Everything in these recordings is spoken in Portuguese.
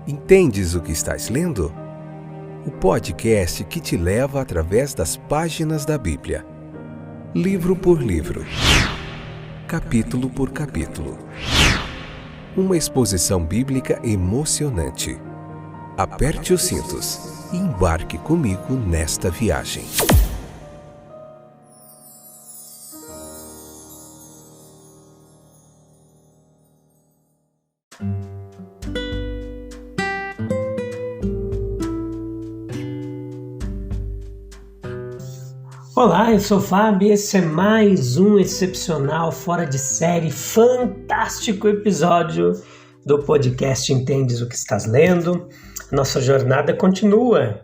Entendes o que estás lendo? O podcast que te leva através das páginas da Bíblia, livro por livro, capítulo por capítulo. Uma exposição bíblica emocionante. Aperte os cintos e embarque comigo nesta viagem. Olá, eu sou o Fábio e esse é mais um excepcional, fora de série, fantástico episódio do podcast Entendes o que estás lendo. Nossa jornada continua.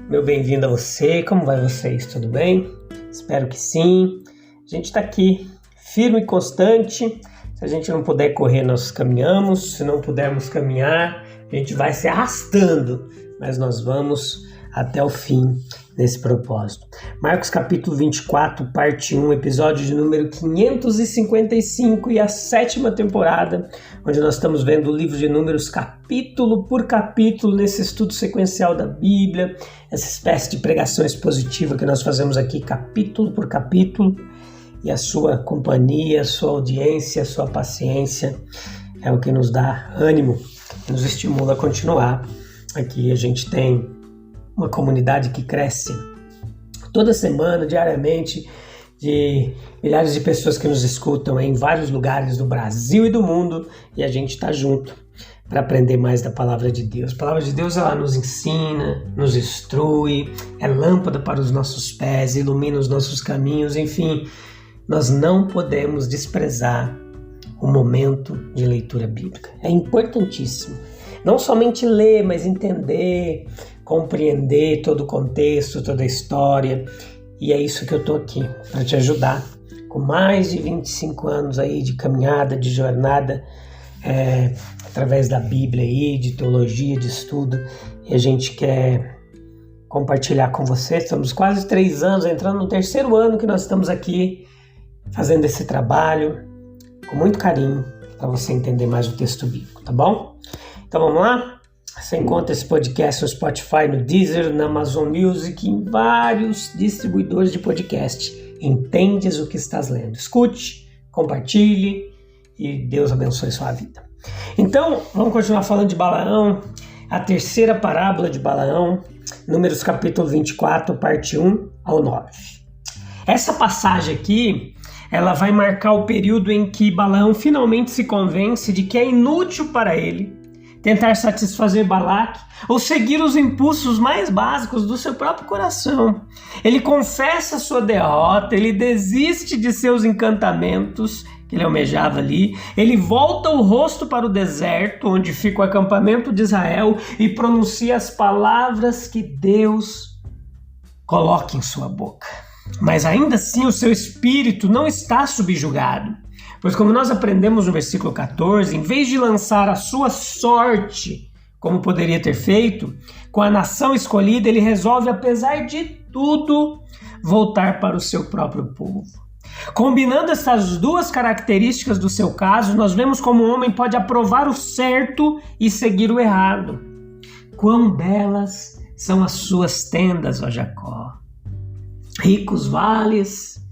Meu bem-vindo a você, como vai vocês? Tudo bem? Espero que sim. A gente está aqui, firme e constante. Se a gente não puder correr, nós caminhamos. Se não pudermos caminhar, a gente vai se arrastando, mas nós vamos até o fim nesse propósito. Marcos capítulo 24, parte 1, episódio de número 555 e a 7ª temporada, onde nós estamos vendo o livro de Números capítulo por capítulo nesse estudo sequencial da Bíblia, essa espécie de pregação expositiva que nós fazemos aqui capítulo por capítulo, e a sua companhia, a sua audiência, a sua paciência é o que nos dá ânimo, nos estimula a continuar. Aqui a gente tem uma comunidade que cresce toda semana, diariamente, de milhares de pessoas que nos escutam em vários lugares do Brasil e do mundo, e a gente está junto para aprender mais da Palavra de Deus. A Palavra de Deus, ela nos ensina, nos instrui, é lâmpada para os nossos pés, ilumina os nossos caminhos, enfim, nós não podemos desprezar o momento de leitura bíblica. É importantíssimo. Não somente ler, mas entender, compreender todo o contexto, toda a história, e é isso que eu estou aqui para te ajudar, com mais de 25 anos aí de caminhada, de jornada, através da Bíblia aí, de teologia, de estudo, e a gente quer compartilhar com você. Estamos quase 3 anos, entrando no 3º ano que nós estamos aqui, fazendo esse trabalho, com muito carinho, para você entender mais o texto bíblico, tá bom? Então vamos lá? Você encontra esse podcast no Spotify, no Deezer, na Amazon Music, em vários distribuidores de podcast. Entendes o que estás lendo. Escute, compartilhe e Deus abençoe sua vida. Então, vamos continuar falando de Balaão, a 3ª parábola de Balaão, Números capítulo 24, parte 1 ao 9. Essa passagem aqui, ela vai marcar o período em que Balaão finalmente se convence de que é inútil para ele tentar satisfazer Balaque ou seguir os impulsos mais básicos do seu próprio coração. Ele confessa sua derrota, ele desiste de seus encantamentos que ele almejava ali, ele volta o rosto para o deserto, onde fica o acampamento de Israel, e pronuncia as palavras que Deus coloca em sua boca. Mas ainda assim o seu espírito não está subjugado. Pois como nós aprendemos no versículo 14, em vez de lançar a sua sorte, como poderia ter feito, com a nação escolhida, ele resolve, apesar de tudo, voltar para o seu próprio povo. Combinando essas duas características do seu caso, nós vemos como o homem pode aprovar o certo e seguir o errado. Quão belas são as suas tendas, ó Jacó! Ricos vales,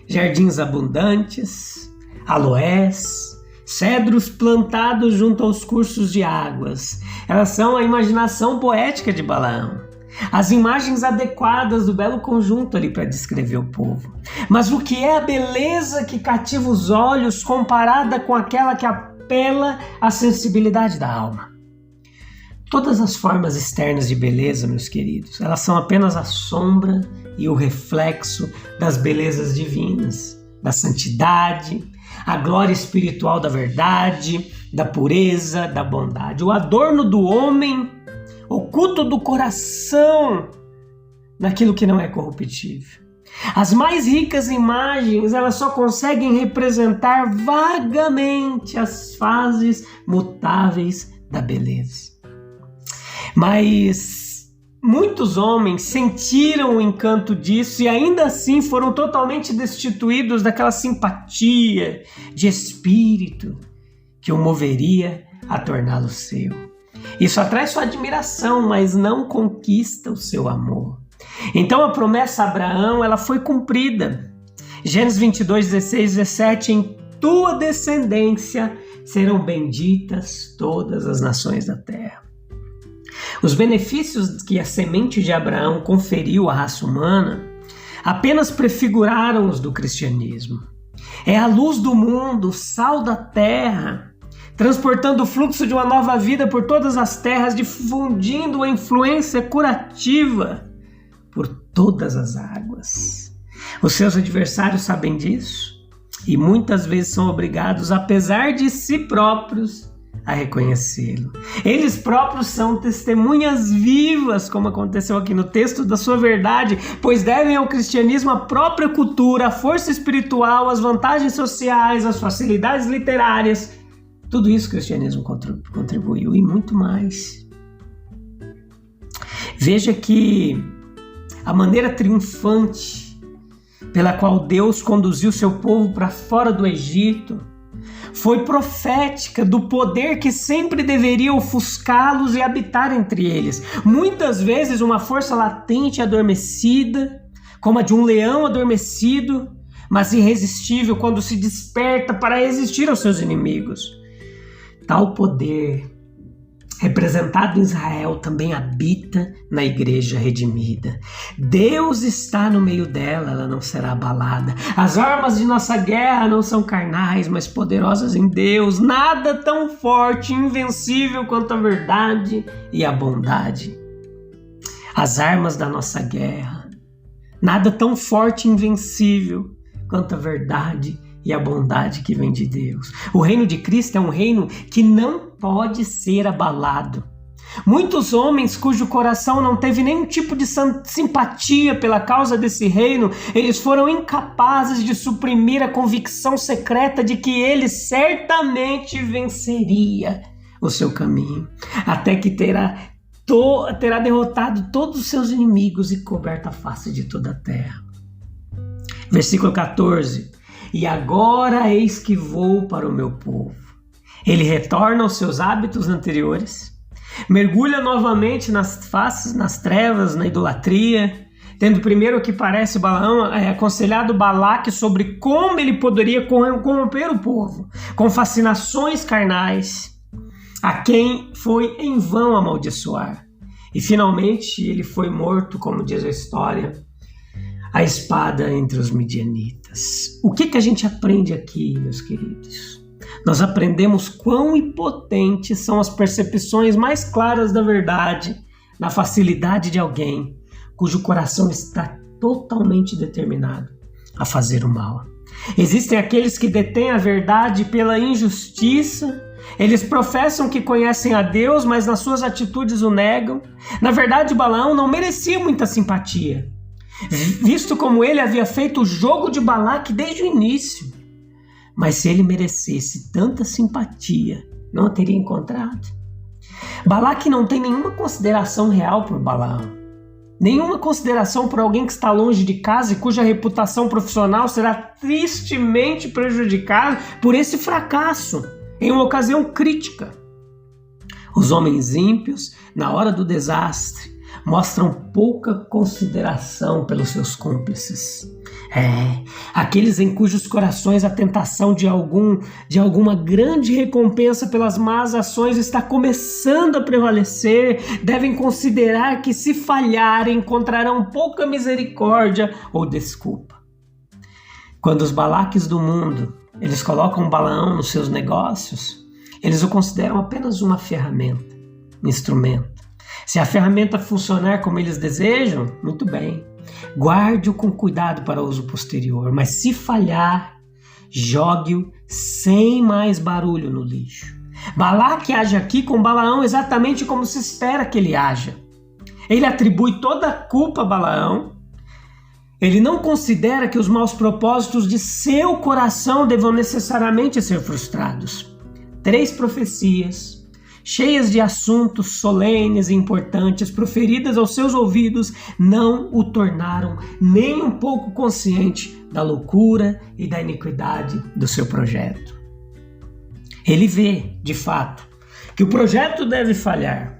jardins abundantes, aloés, cedros plantados junto aos cursos de águas. Elas são a imaginação poética de Balaão, as imagens adequadas do belo conjunto ali para descrever o povo. Mas o que é a beleza que cativa os olhos comparada com aquela que apela à sensibilidade da alma? Todas as formas externas de beleza, meus queridos, elas são apenas a sombra e o reflexo das belezas divinas, da santidade, a glória espiritual da verdade, da pureza, da bondade. O adorno do homem, oculto do coração, naquilo que não é corruptível. As mais ricas imagens, elas só conseguem representar vagamente as fases mutáveis da beleza. Mas muitos homens sentiram o encanto disso e ainda assim foram totalmente destituídos daquela simpatia de espírito que o moveria a torná-lo seu. Isso atrai sua admiração, mas não conquista o seu amor. Então a promessa a Abraão, ela foi cumprida. Gênesis 22, 16, 17, em tua descendência serão benditas todas as nações da terra. Os benefícios que a semente de Abraão conferiu à raça humana apenas prefiguraram os do cristianismo. É a luz do mundo, o sal da terra, transportando o fluxo de uma nova vida por todas as terras, difundindo a influência curativa por todas as águas. Os seus adversários sabem disso e muitas vezes são obrigados, apesar de si próprios, a reconhecê-lo. Eles próprios são testemunhas vivas, como aconteceu aqui no texto, da sua verdade, pois devem ao cristianismo a própria cultura, a força espiritual, as vantagens sociais, as facilidades literárias. Tudo isso o cristianismo contribuiu e muito mais. Veja que a maneira triunfante pela qual Deus conduziu seu povo para fora do Egito foi profética do poder que sempre deveria ofuscá-los e habitar entre eles. Muitas vezes uma força latente e adormecida, como a de um leão adormecido, mas irresistível quando se desperta para resistir aos seus inimigos. Tal poder, representado em Israel, também habita na igreja redimida. Deus está no meio dela, ela não será abalada. As armas de nossa guerra não são carnais, mas poderosas em Deus. Nada tão forte e invencível quanto a verdade e a bondade. As armas da nossa guerra. Nada tão forte e invencível quanto a verdade e a bondade que vem de Deus. O reino de Cristo é um reino que não pode ser abalado. Muitos homens cujo coração não teve nenhum tipo de simpatia pela causa desse reino, eles foram incapazes de suprimir a convicção secreta de que ele certamente venceria o seu caminho, até que terá derrotado todos os seus inimigos e coberto a face de toda a terra. Versículo 14. E agora eis que vou para o meu povo. Ele retorna aos seus hábitos anteriores, mergulha novamente nas trevas, na idolatria, tendo primeiro o que parece Balaão aconselhado Balaque sobre como ele poderia corromper o povo, com fascinações carnais, a quem foi em vão amaldiçoar. E finalmente ele foi morto, como diz a história, a espada entre os midianitas. O que a gente aprende aqui, meus queridos? Nós aprendemos quão impotentes são as percepções mais claras da verdade na facilidade de alguém cujo coração está totalmente determinado a fazer o mal. Existem aqueles que detêm a verdade pela injustiça. Eles professam que conhecem a Deus, mas nas suas atitudes o negam. Na verdade, Balaão não merecia muita simpatia, visto como ele havia feito o jogo de Balaque desde o início. Mas se ele merecesse tanta simpatia, não a teria encontrado. Balaque não tem nenhuma consideração real por Balaão. Nenhuma consideração por alguém que está longe de casa e cuja reputação profissional será tristemente prejudicada por esse fracasso, em uma ocasião crítica. Os homens ímpios, na hora do desastre, mostram pouca consideração pelos seus cúmplices. Aqueles em cujos corações a tentação de alguma grande recompensa pelas más ações está começando a prevalecer, devem considerar que se falharem encontrarão pouca misericórdia ou desculpa. Quando os Balaques do mundo, eles colocam Balaão nos seus negócios, eles o consideram apenas uma ferramenta, um instrumento. Se a ferramenta funcionar como eles desejam, muito bem. Guarde-o com cuidado para uso posterior, mas se falhar, jogue-o sem mais barulho no lixo. Balaque age aqui com Balaão exatamente como se espera que ele haja. Ele atribui toda a culpa a Balaão. Ele não considera que os maus propósitos de seu coração devam necessariamente ser frustrados. 3 profecias cheias de assuntos solenes e importantes, proferidas aos seus ouvidos, não o tornaram nem um pouco consciente da loucura e da iniquidade do seu projeto. Ele vê, de fato, que o projeto deve falhar,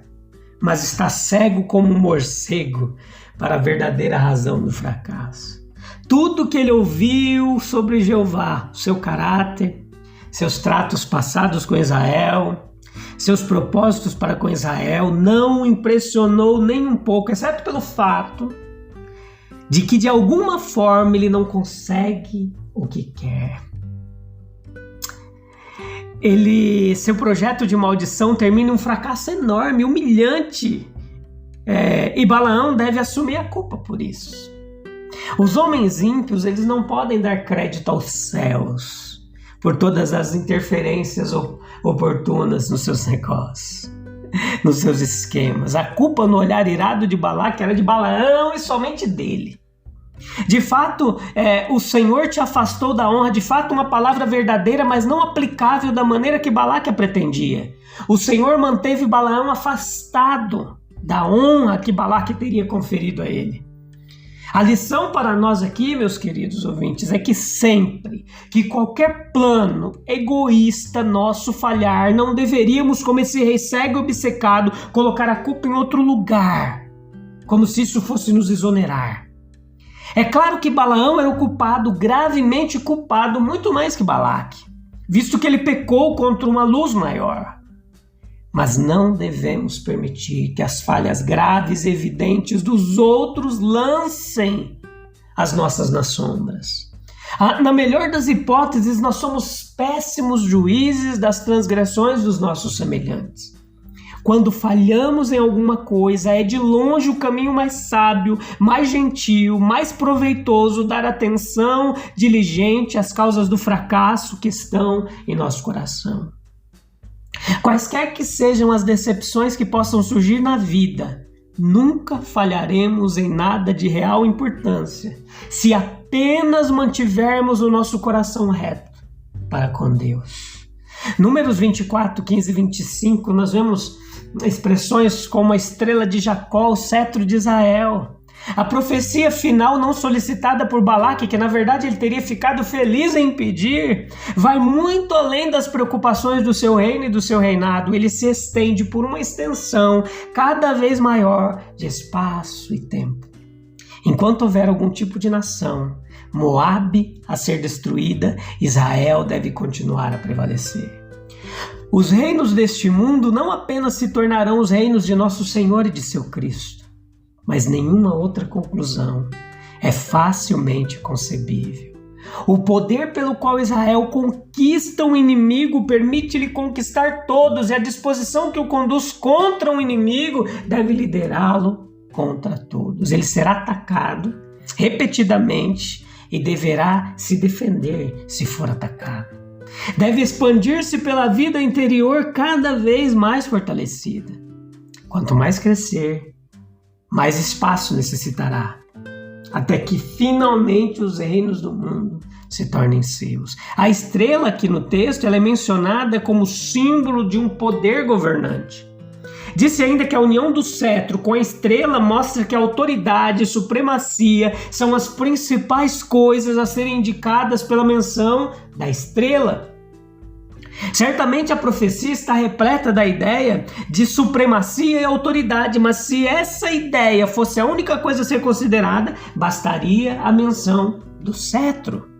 mas está cego como um morcego para a verdadeira razão do fracasso. Tudo que ele ouviu sobre Jeová, seu caráter, seus tratos passados com Israel, seus propósitos para com Israel, não o impressionou nem um pouco, exceto pelo fato de que de alguma forma ele não consegue o que quer. Seu projeto de maldição termina em um fracasso enorme, humilhante, e Balaão deve assumir a culpa por isso. Os homens ímpios, eles não podem dar crédito aos céus por todas as interferências oportunas nos seus negócios, nos seus esquemas. A culpa no olhar irado de Balaque era de Balaão e somente dele. De fato, o Senhor te afastou da honra, de fato uma palavra verdadeira, mas não aplicável da maneira que Balaque a pretendia. O Senhor manteve Balaão afastado da honra que Balaque teria conferido a ele. A lição para nós aqui, meus queridos ouvintes, é que sempre que qualquer plano egoísta nosso falhar, não deveríamos, como esse rei cego e obcecado, colocar a culpa em outro lugar, como se isso fosse nos exonerar. É claro que Balaão era o culpado, gravemente culpado, muito mais que Balaque, visto que ele pecou contra uma luz maior. Mas não devemos permitir que as falhas graves e evidentes dos outros lancem as nossas nas sombras. Na melhor das hipóteses, nós somos péssimos juízes das transgressões dos nossos semelhantes. Quando falhamos em alguma coisa, é de longe o caminho mais sábio, mais gentil, mais proveitoso dar atenção diligente às causas do fracasso que estão em nosso coração. Quaisquer que sejam as decepções que possam surgir na vida, nunca falharemos em nada de real importância, se apenas mantivermos o nosso coração reto para com Deus. Números 24, 15 e 25, nós vemos expressões como a estrela de Jacó, o cetro de Israel. A profecia final não solicitada por Balaque, que na verdade ele teria ficado feliz em pedir, vai muito além das preocupações do seu reino e do seu reinado. Ele se estende por uma extensão cada vez maior de espaço e tempo. Enquanto houver algum tipo de nação, Moabe a ser destruída, Israel deve continuar a prevalecer. Os reinos deste mundo não apenas se tornarão os reinos de nosso Senhor e de seu Cristo, mas nenhuma outra conclusão é facilmente concebível. O poder pelo qual Israel conquista um inimigo permite-lhe conquistar todos, e a disposição que o conduz contra um inimigo deve liderá-lo contra todos. Ele será atacado repetidamente e deverá se defender se for atacado. Deve expandir-se pela vida interior cada vez mais fortalecida. Quanto mais crescer, mais espaço necessitará, até que finalmente os reinos do mundo se tornem seus. A estrela aqui no texto ela é mencionada como símbolo de um poder governante. Disse ainda que a união do cetro com a estrela mostra que a autoridade e supremacia são as principais coisas a serem indicadas pela menção da estrela. Certamente a profecia está repleta da ideia de supremacia e autoridade, mas se essa ideia fosse a única coisa a ser considerada, bastaria a menção do cetro.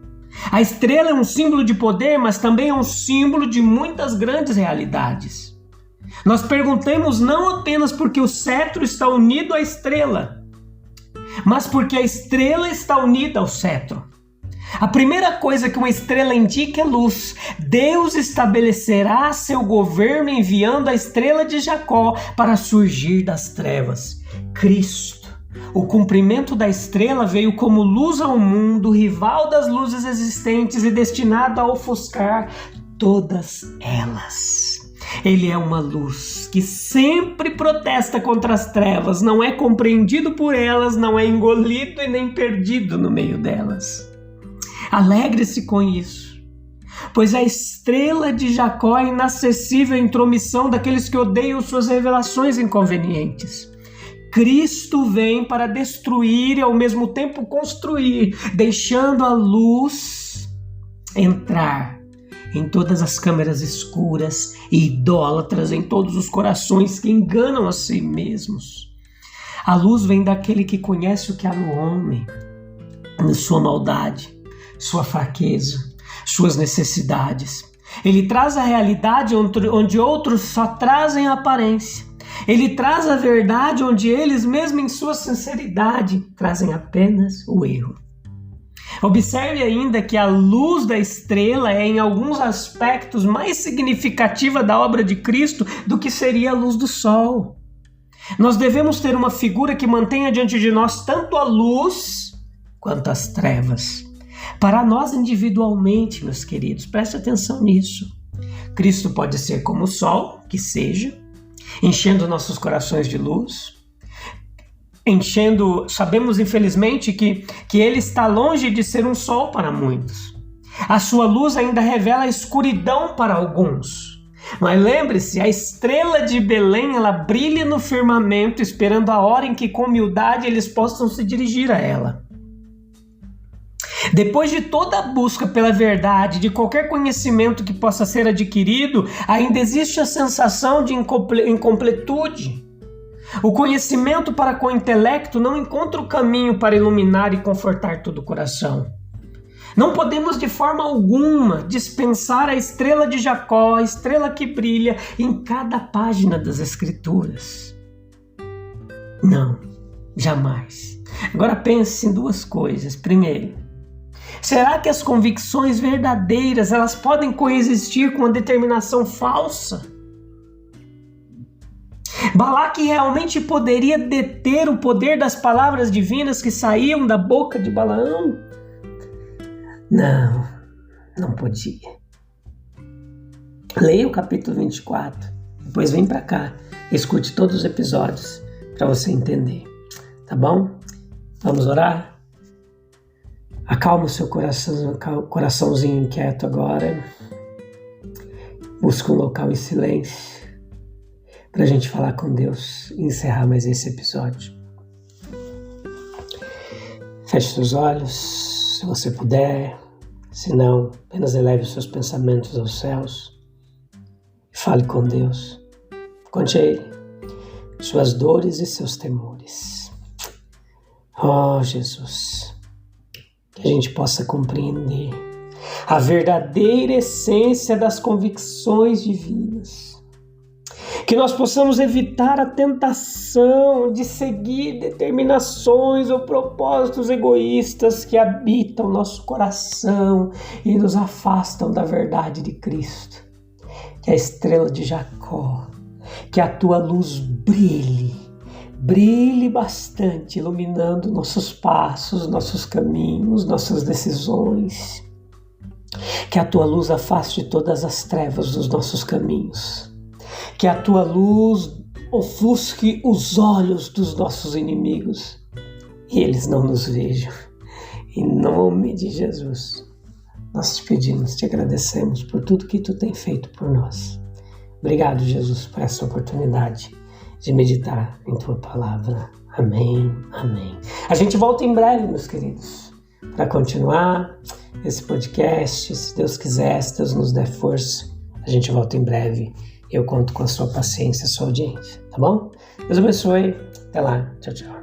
A estrela é um símbolo de poder, mas também é um símbolo de muitas grandes realidades. Nós perguntamos não apenas porque o cetro está unido à estrela, mas porque a estrela está unida ao cetro. A primeira coisa que uma estrela indica é luz. Deus estabelecerá seu governo enviando a estrela de Jacó para surgir das trevas. Cristo, o cumprimento da estrela, veio como luz ao mundo, rival das luzes existentes e destinado a ofuscar todas elas. Ele é uma luz que sempre protesta contra as trevas, não é compreendido por elas, não é engolido e nem perdido no meio delas. Alegre-se com isso, pois a estrela de Jacó é inacessível à intromissão daqueles que odeiam suas revelações inconvenientes. Cristo vem para destruir e ao mesmo tempo construir, deixando a luz entrar em todas as câmeras escuras e idólatras em todos os corações que enganam a si mesmos. A luz vem daquele que conhece o que há no homem, na sua maldade, sua fraqueza, suas necessidades. Ele traz a realidade onde outros só trazem a aparência. Ele traz a verdade onde eles, mesmo em sua sinceridade, trazem apenas o erro. Observe ainda que a luz da estrela é, em alguns aspectos, mais significativa da obra de Cristo do que seria a luz do sol. Nós devemos ter uma figura que mantenha diante de nós tanto a luz quanto as trevas. Para nós individualmente, meus queridos, preste atenção nisso. Cristo pode ser como o sol, que seja, enchendo nossos corações de luz, sabemos infelizmente que ele está longe de ser um sol para muitos. A sua luz ainda revela a escuridão para alguns. Mas lembre-se, a estrela de Belém, ela brilha no firmamento, esperando a hora em que com humildade eles possam se dirigir a ela. Depois de toda a busca pela verdade, de qualquer conhecimento que possa ser adquirido, ainda existe a sensação de incompletude. O conhecimento para com o intelecto não encontra o caminho para iluminar e confortar todo o coração. Não podemos de forma alguma dispensar a estrela de Jacó, a estrela que brilha em cada página das Escrituras. Não, jamais. Agora pense em duas coisas. Primeiro, será que as convicções verdadeiras elas podem coexistir com a determinação falsa? Balaque realmente poderia deter o poder das palavras divinas que saíam da boca de Balaão? Não podia. Leia o capítulo 24, depois vem para cá, escute todos os episódios para você entender, tá bom? Vamos orar? Acalma o seu coraçãozinho inquieto agora. Busca um local em silêncio para a gente falar com Deus e encerrar mais esse episódio. Feche seus olhos, se você puder. Se não, apenas eleve os seus pensamentos aos céus e fale com Deus. Conte a Ele suas dores e seus temores. Oh, Jesus, que a gente possa compreender a verdadeira essência das convicções divinas. Que nós possamos evitar a tentação de seguir determinações ou propósitos egoístas que habitam nosso coração e nos afastam da verdade de Cristo. Que a estrela de Jacó, que a tua luz brilhe bastante, iluminando nossos passos, nossos caminhos, nossas decisões. Que a tua luz afaste todas as trevas dos nossos caminhos. Que a tua luz ofusque os olhos dos nossos inimigos e eles não nos vejam. Em nome de Jesus, nós te pedimos, te agradecemos por tudo que tu tem feito por nós. Obrigado, Jesus, por essa oportunidade de meditar em tua palavra. Amém, amém. A gente volta em breve, meus queridos, para continuar esse podcast. Se Deus quiser, se Deus nos der força, a gente volta em breve. Eu conto com a sua paciência, a sua audiência, tá bom? Deus abençoe. Até lá. Tchau, tchau.